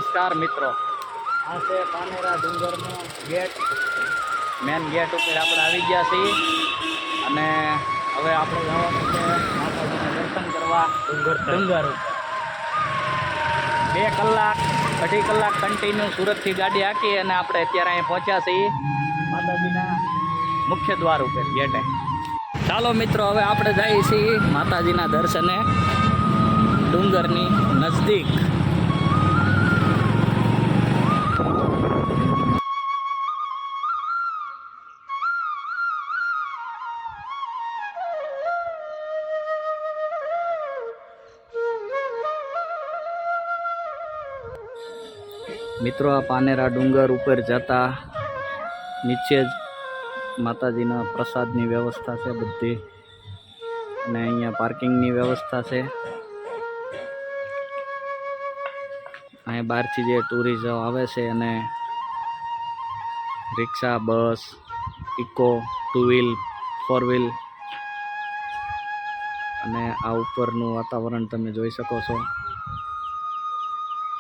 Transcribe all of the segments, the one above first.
નમસ્કાર મિત્રો, આ છે પાનેરા ડુંગરનો ગેટ. મેન ગેટ ઉપર આપણે આવી ગયા છીએ અને હવે આપણે જવાનું છે માતાજીના દર્શન કરવા ડુંગર ઉપર. 2 કલાક 2.5 કલાક કન્ટિન્યુ સુરતથી ગાડી હાંકી અને આપણે અત્યારે અહીં પહોંચ્યા છીએ માતાજીના મુખ્ય દ્વાર ઉપર ગેટે. ચાલો મિત્રો, હવે આપણે જઈએ છીએ માતાજીના દર્શને ડુંગરની નજદીક. મિત્રો, આ પાનેરા ડુંગર ઉપર જતા નીચે જ માતાજીના પ્રસાદની વ્યવસ્થા છે બધી, અને અહીંયા પાર્કિંગની વ્યવસ્થા છે. અહીંયા બહારથી જે ટુરિઝમ આવે છે અને રિક્ષા, બસ, ઇકો, 2 વ્હીલ, 4 વ્હીલ, અને આ ઉપરનું વાતાવરણ તમે જોઈ શકો છો.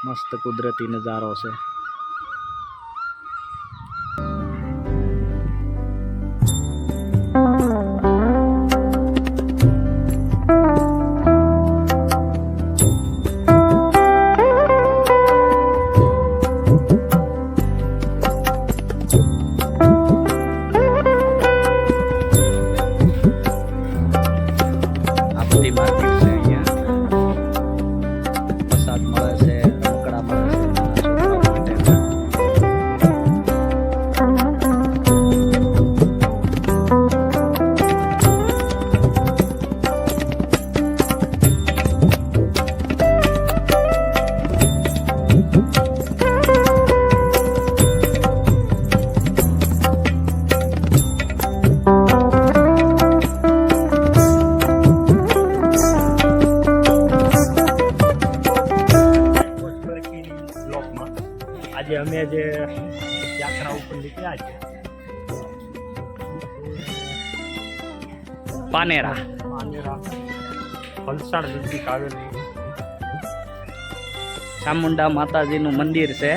મસ્ત કુદરતી નજારો છે. આ બધી માર્કેટ છે. અહીંયા પ્રસાદ મળે છે, રમકડા મળે છે આજે અમે જે યાત્રા ઉપર નીકળ્યા છે પાનેરા વલસાડ નજીક આવેલું ચામુંડા માતાજીનું મંદિર છે.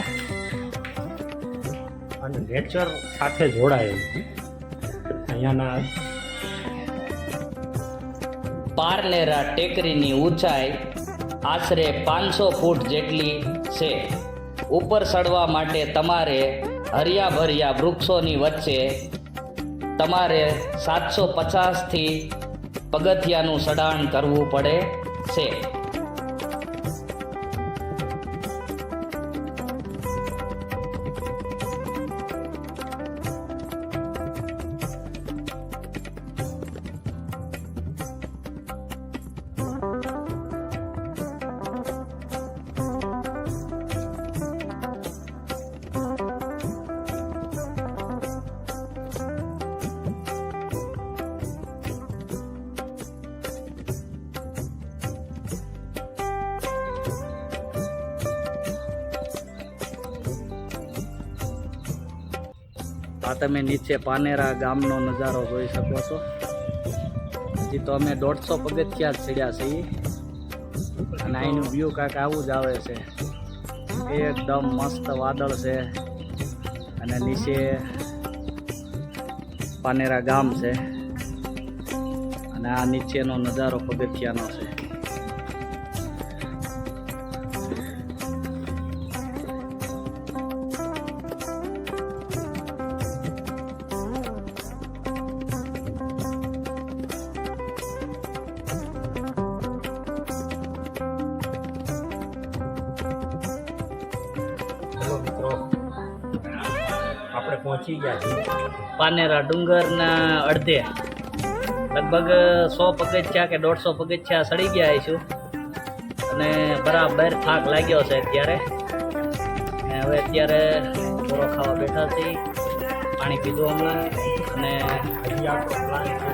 અને નેચર સાથે જોડાયેલું અહીંયાના પારનેરા ટેકરીની ઊંચાઈ આશરે 500 ફૂટ જેટલી છે. ઉપર ચડવા માટે તમારે હરિયાભર્યા વૃક્ષોની વચ્ચે તમારે 750 થી પગથિયાનું ચઢાણ કરવું પડે છે. આ તમે નીચે પાનેરા ગામનો નજારો જોઈ શકો છો. હજી તો અમે 150 પગથિયા જ ચડ્યા છીએ અને અહીંનું વ્યૂ કાંઈક આવું જ આવે છે. એકદમ મસ્ત વાદળ છે અને નીચે પાનેરા ગામ છે અને આ નીચેનો નજારો પગથિયાનો છે. મિત્રો આપણે પહોંચી ગયા છીએ પાનેરા ડુંગરના અડધે લગભગ 100 પગથિયા કે 150 પગથિયા ચડી ગયા છું અને બરાબર થાક લાગ્યો છે અત્યારે. હવે અત્યારે પૂરો ખાવા બેઠા છીએ, પાણી પીધું હમણાં, અને હજી આપણો પ્લાન છે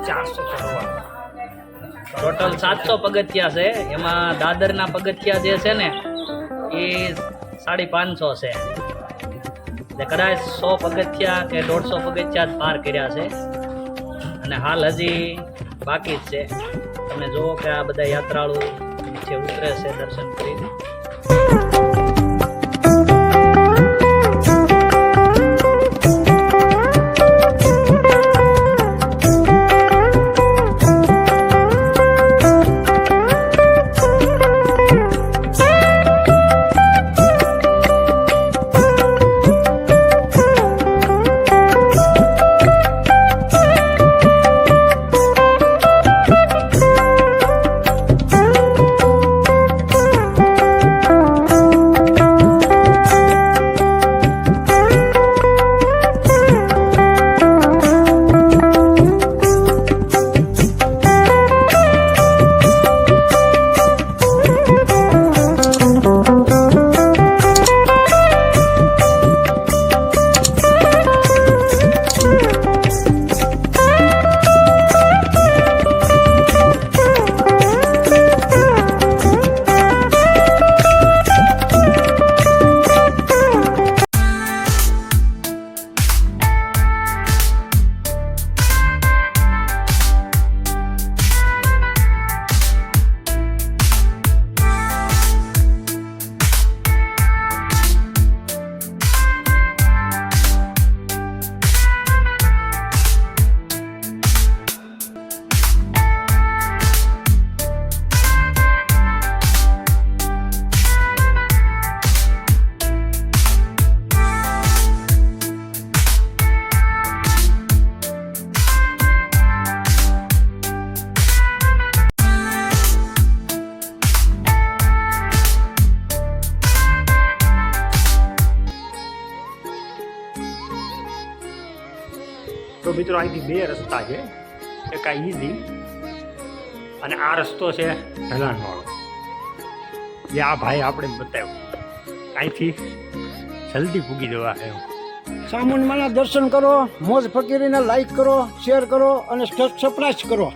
400 ચડવાનો. ટોટલ 700 પગથિયા છે. એમાં દાદરના પગથિયા જે છે ને એ 550 છે. એટલે કદાચ 100 પગથિયા કે 150 પગથિયા જ પાર કર્યા છે અને હાલ હજી બાકી જ છે. તમે જુઓ કે આ બધા યાત્રાળુ નીચે ઉતરે છે દર્શન કરીને. તો મિત્રો અહીંથી બે રસ્તા છે, એક આ ઈઝી અને આ રસ્તો છે ઢલાણવાળો, જે આ ભાઈ આપણે બતાવ્યો. અહીંથી જલ્દી પૂગી જવા એમ. ચામુંડમાના દર્શન કરો, મોજ ફકીરીને લાઈક કરો, શેર કરો અને સબસ્ક્રાઇબ કરો.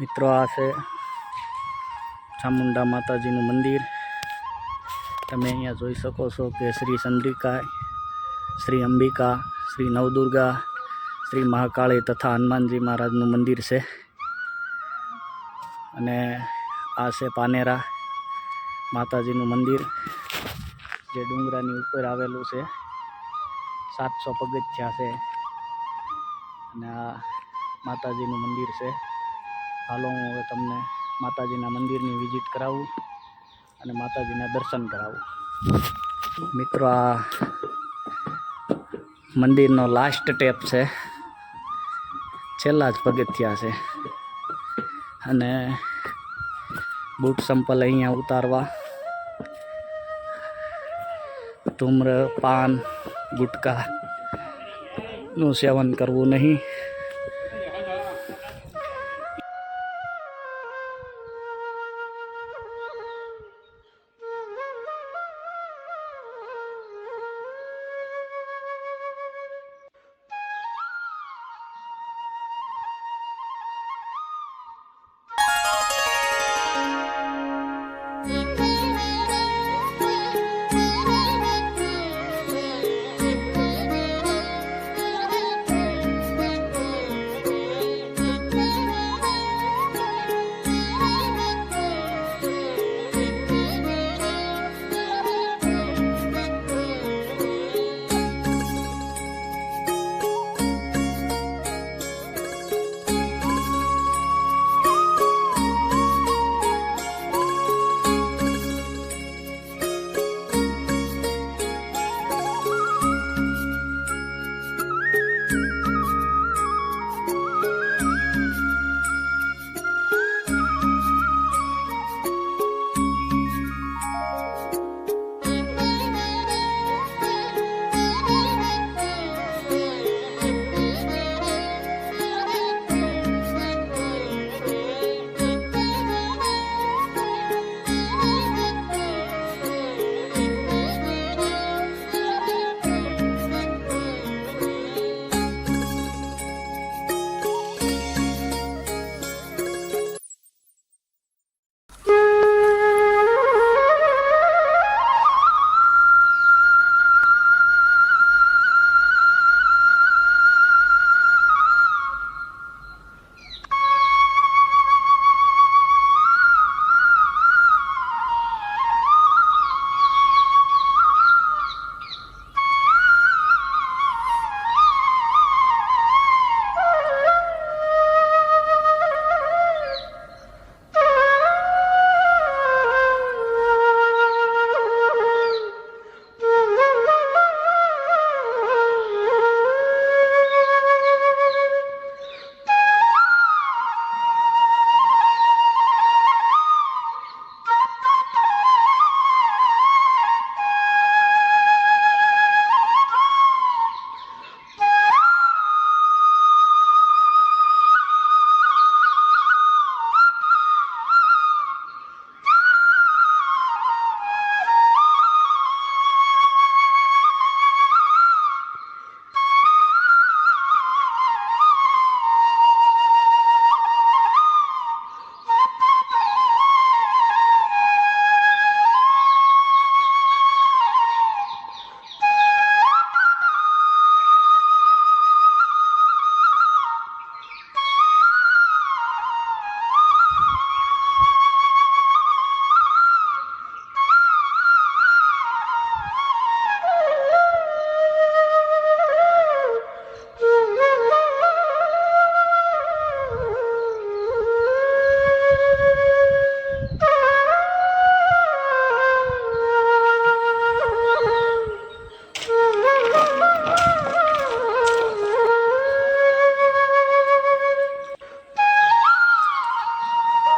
મિત્રો આ છે ચામુંડા માતાજીનું મંદિર. તમે અહીંયા જોઈ શકો છો કે શ્રી ચંદ્રિકા, શ્રી અંબિકા, શ્રી નવદુર્ગા, શ્રી મહાકાળી તથા હનુમાનજી મહારાજનું મંદિર છે. અને આ છે પાનેરા માતાજીનું મંદિર, જે ડુંગરાની ઉપર આવેલું છે. 700 પગથિયા છે અને આ માતાજીનું મંદિર છે. હાલો હું હવે તમને માતાજીના મંદિરની વિઝિટ કરાવું અને માતાજીના દર્શન કરાવું. મિત્રો આ મંદિરનો લાસ્ટ ટેપ છે, છેલ્લા જ પગથિયા છે. અને બૂટ સંપલ અહીંયા ઉતારવા, ધૂમ્રપાન ગુટકાનું સેવન કરવું નહીં.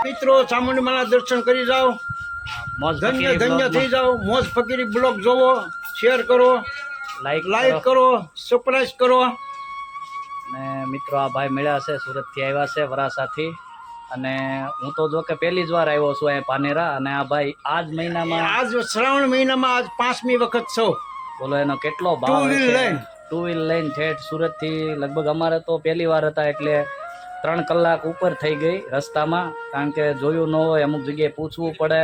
મિત્રો ચામુંડી માના દર્શન કરી જાઓ, મોજ ધન્ય ફકીરી ધન્ય બ્લોગમાં થઈ જાઓ. મોજ ફકીરી બ્લોગ જોવો, શેર કરો, લાઈક કરો, સબસ્ક્રાઇબ કરો. અને મિત્રો આ ભાઈ મળ્યા છે, સુરતથી આવ્યા છે વરાસાથી. અને હું તો જો કે પહેલી જ વાર આવ્યો છું અહીંયા પાનેરા. અને આ ભાઈ આ જ મહિનામાં, આજ શ્રાવણ મહિનામાં આજ 5મી વખત છો. બોલો એનો કેટલો ટુ ભાવ વ્હીલ છે. લઈને. 2 વ્હીલ લઈને ઠેઠ સુરતથી લગભગ અમારે તો પહેલી વાર હતા એટલે 3 કલાક ઉપર થઈ ગઈ રસ્તામાં. કારણ કે જોયું ન હોય, અમુક જગ્યાએ પૂછવું પડે.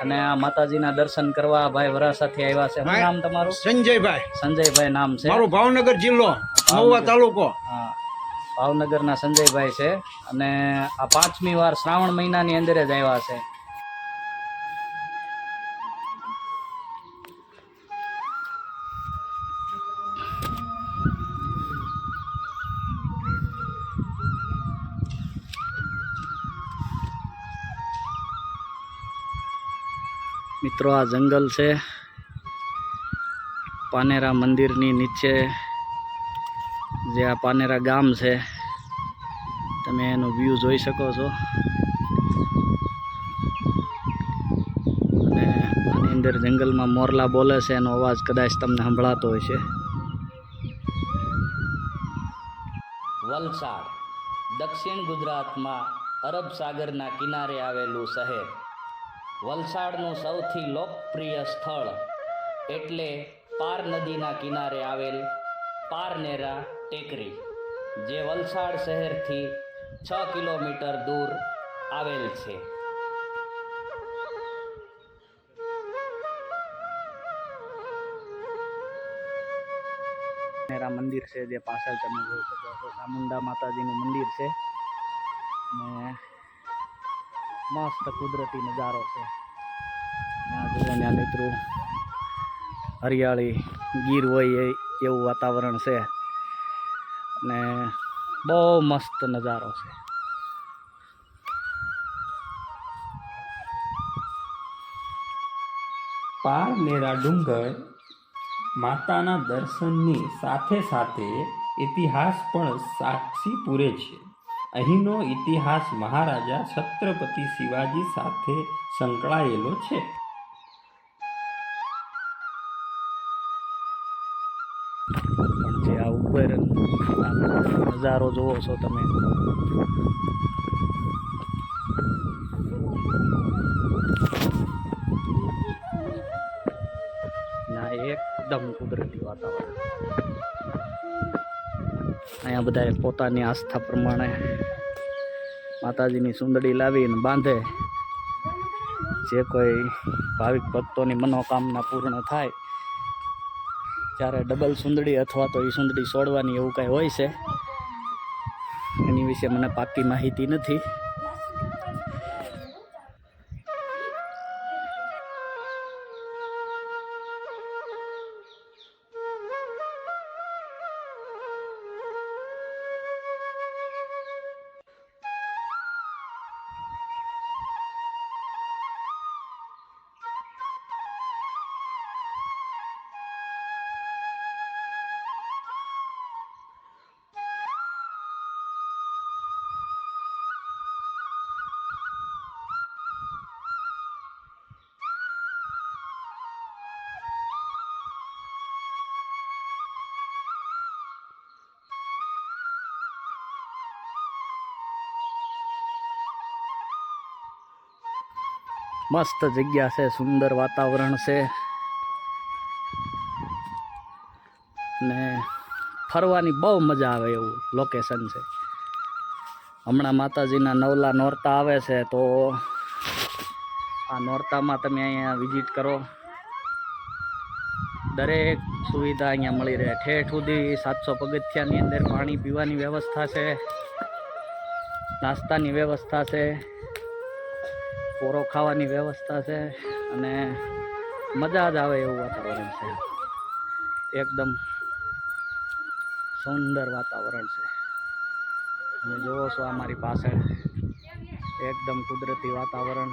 અને આ માતાજીના દર્શન કરવા ભાઈ વરાસાથી આવ્યા છે. શું નામ તમારું? સંજયભાઈ, સંજયભાઈ નામ છે. મારો ભાવનગર જિલ્લો, મહુવા તાલુકો. હા, ભાવનગરના સંજયભાઈ છે. અને આ 5મી વાર શ્રાવણ મહિનાની અંદર જ આવ્યા છે. મિત્રો આ જંગલ છે, પાનેરા મંદિરની નીચે જે આ પાનેરા ગામ છે, તમે એનો વ્યૂ જોઈ શકો છો. અને આની અંદર જંગલમાં મોરલા બોલે છે, એનો અવાજ કદાચ તમને સંભળાતો હોય છે. વલસાડ દક્ષિણ ગુજરાતમાં અરબ સાગરના કિનારે આવેલું શહેર. વલસાડનું સૌથી લોકપ્રિય સ્થળ એટલે પાર નદીના કિનારે આવેલ પારનેરા ટેકરી, જે વલસાડ શહેરથી 6 કિલોમીટર દૂર આવેલ છે. પારનેરા મંદિર છે, જે પાછળ તમે જોઈ શકો છો, ચામુંડા માતાજીનું મંદિર છે. અને મસ્ત કુદરતી નજારો છે. ત્યાં જોવાના મિત્રો હરિયાળી ગીર હોય એવું વાતાવરણ છે. અને બહુ મસ્ત નજારો છે. પારનેરા ડુંગર માતાના દર્શનની સાથે સાથે ઇતિહાસ પણ સાક્ષી પૂરે છે. અહીંનો ઇતિહાસ મહારાજા છત્રપતિ શિવાજી સાથે સંકળાયેલો છે. પણ જે આ ઉપર આ નજારો જોવો છો તમે, ના એકદમ કુદરતી વાતાવરણ. અહીંયા બધાએ પોતાની આસ્થા પ્રમાણે માતાજીની સુંદડી લાવીને બાંધે. જે કોઈ ભાવિક ભક્તોની મનોકામના પૂર્ણ થાય ત્યારે ડબલ સુંદડી અથવા તો એ સુંદડી છોડવાની એવું કંઈ હોય છે. એની વિશે મને પાક્કી માહિતી નથી. મસ્ત જગ્યા છે, સુંદર વાતાવરણ છે. ને ફરવાની બહુ મજા આવે એવું લોકેશન છે. હમણાં માતાજીના નવલા નોરતા આવે છે, તો આ નોરતામાં તમે અહીંયા વિઝિટ કરો. દરેક સુવિધા અહીંયા મળી રહે. ઠેઠ સુધી 700 પગથિયાની અંદર પાણી પીવાની વ્યવસ્થા છે, નાસ્તાની વ્યવસ્થા છે, પોરો ખાવાની વ્યવસ્થા છે. અને મજા જ આવે એવું વાતાવરણ છે. એકદમ સુંદર વાતાવરણ છે. તમે જોવો છો અમારી પાછળ એકદમ કુદરતી વાતાવરણ.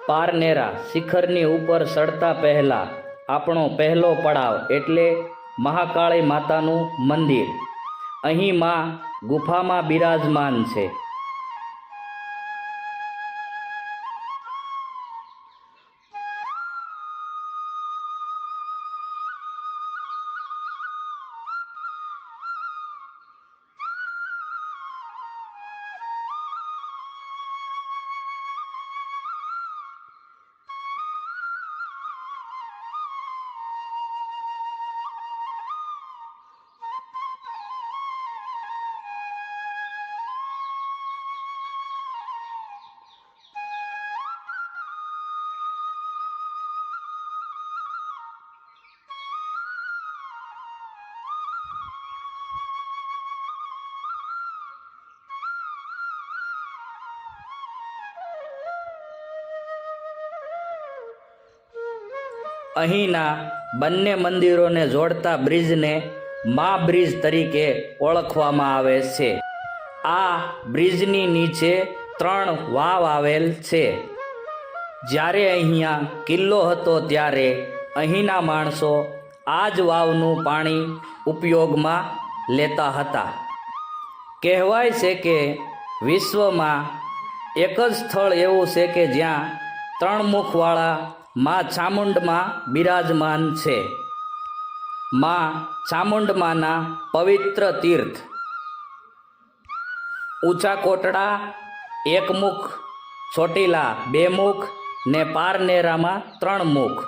પારનેરા શિખરની ઉપર ચડતા પહેલા આપણો પહેલો પડાવ એટલે મહાકાળી માતાનું મંદિર. અહીં માં ગુફામાં બિરાજમાન છે. અહીંના બંને મંદિરોને જોડતા બ્રિજને મા બ્રિજ તરીકે ઓળખવામાં આવે છે. આ બ્રિજની નીચે 3 વાવ આવેલ છે. જ્યારે અહીંયા કિલ્લો હતો ત્યારે અહીંના માણસો આ જ વાવનું પાણી ઉપયોગમાં લેતા હતા. કહેવાય છે કે વિશ્વમાં એક જ સ્થળ એવું છે કે જ્યાં 3 મુખવાળા માં ચામુંડમાં બિરાજમાન છે. માં ચામુંડમાના પવિત્ર તીર્થ ઊંચા કોટડા 1 મુખ, ચોટીલા 2 મુખ ને પારનેરામાં 3 મુખ.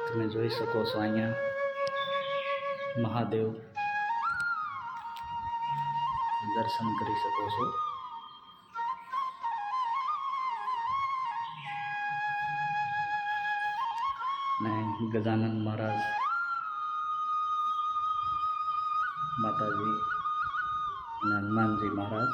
તમે જોઈ શકો છો અહીંયા મહાદેવ દર્શન કરી શકો છો. ને ગજાનન મહારાજ, માતાજી અને હનુમાનજી મહારાજ.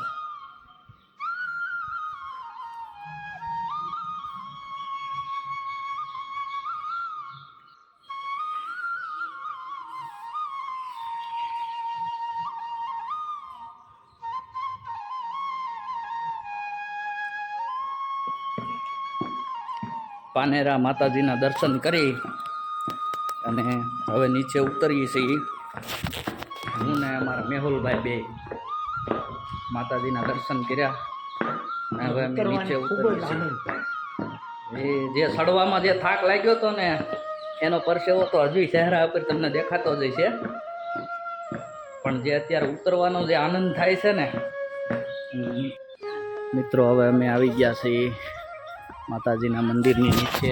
પાનેરા માતાજીના દર્શન કરી અને હવે નીચે ઉતરીએ છીએ. હું ને અમારા મેહુલભાઈ બે માતાજીના દર્શન કર્યા અને હવે અમે નીચે ઉતરીએ છીએ. એ જે સડવામાં જે થાક લાગ્યો હતો ને એનો પરસેવો તો હજુ ચહેરા ઉપર તમને દેખાતો જ છે, પણ જે અત્યારે ઉતરવાનો જે આનંદ થાય છે ને. મિત્રો હવે અમે આવી ગયા છીએ માતાજીના મંદિરની નીચે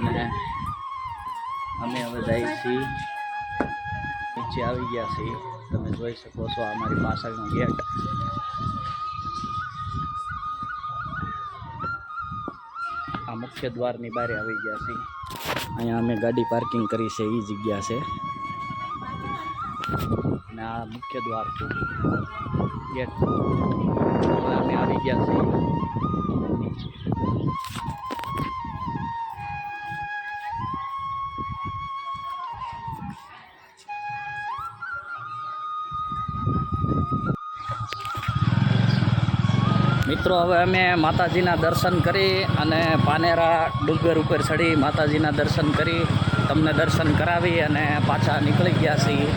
અને અમે હવે જઈએ છીએ નીચે આવી ગયા છીએ. તમે જોઈ શકો છો આ મારી પાછળનો ગેટ. આ મુખ્ય દ્વારની બહાર આવી ગયા છીએ. અહીંયા અમે ગાડી પાર્કિંગ કરી છે એ જગ્યા છે અને આ મુખ્ય દ્વાર છે ગેટ. હવે અમે આવી ગયા છીએ નીચે. મિત્રો હવે અમે માતાજીના દર્શન કરી અને પાનેરા ડુંગર ઉપર ચડી માતાજીના દર્શન કરી તમને દર્શન કરાવી અને પાછા નીકળી ગયા છીએ.